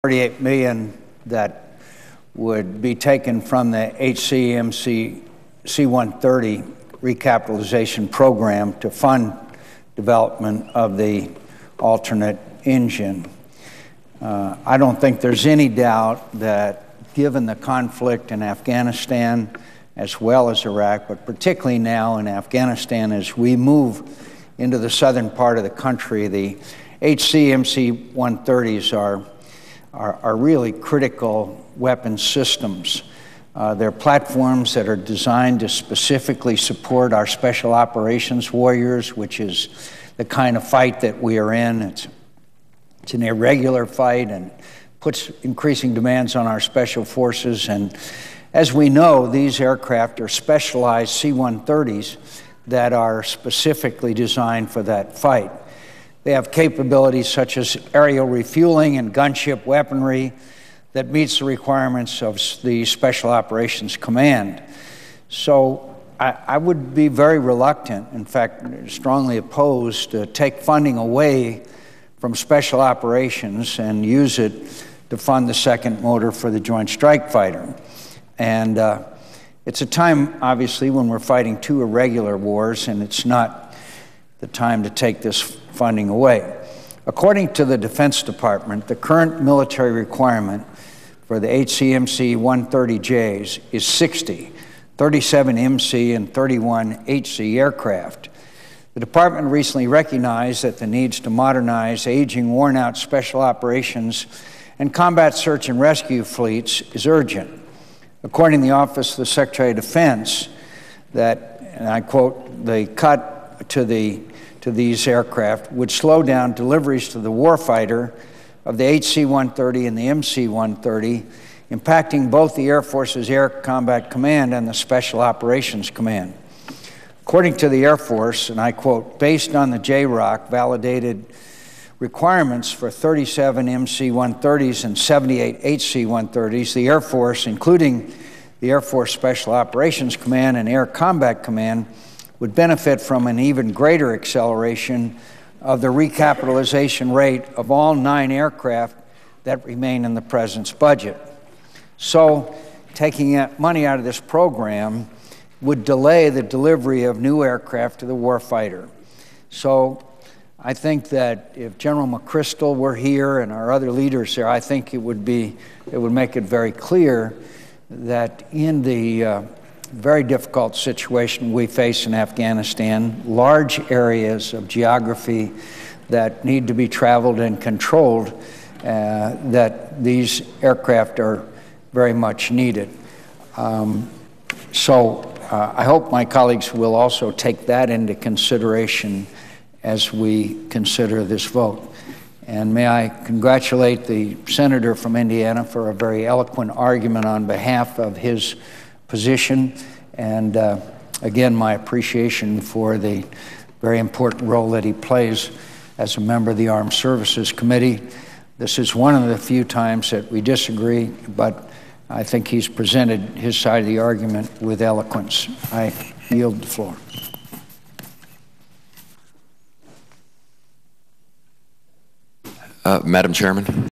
$38 million that would be taken from the HCMC C-130 recapitalization program to fund development of the alternate engine. I don't think there's any doubt that given the conflict in Afghanistan as well as Iraq, but particularly now in Afghanistan as we move into the southern part of the country, the HCMC 130s are really critical weapon systems. They're platforms that are designed to specifically support our special operations warriors, which is the kind of fight that we are in. It's an irregular fight and puts increasing demands on our special forces. And as we know, these aircraft are specialized C-130s that are specifically designed for that fight. They have capabilities such as aerial refueling and gunship weaponry that meets the requirements of the Special Operations Command. So I would be very reluctant, in fact, strongly opposed to take funding away from Special Operations and use it to fund the second motor for the Joint Strike Fighter. And it's a time, obviously, when we're fighting two irregular wars, and it's not the time to take this funding away. According to the Defense Department, the current military requirement for the HCMC 130Js is 60, 37 MC and 31 HC aircraft. The department recently recognized that the needs to modernize aging, worn-out special operations and combat search and rescue fleets is urgent. According to the Office of the Secretary of Defense, that, and I quote, the cut to these aircraft would slow down deliveries to the warfighter of the HC-130 and the MC-130, impacting both the Air Force's Air Combat Command and the Special Operations Command. According to the Air Force, and I quote, based on the JROC validated requirements for 37 MC-130s and 78 HC-130s, the Air Force, including the Air Force Special Operations Command and Air Combat Command, would benefit from an even greater acceleration of the recapitalization rate of all 9 aircraft that remain in the President's budget. So taking money out of this program would delay the delivery of new aircraft to the warfighter. So I think that if General McChrystal were here and our other leaders there, I think it would make it very clear that in the very difficult situation we face in Afghanistan, large areas of geography that need to be traveled and controlled, that these aircraft are very much needed. So I hope my colleagues will also take that into consideration as we consider this vote. And may I congratulate the senator from Indiana for a very eloquent argument on behalf of his position, and again, my appreciation for the very important role that he plays as a member of the Armed Services Committee. This is one of the few times that we disagree, but I think he's presented his side of the argument with eloquence. I yield the floor. Madam Chairman.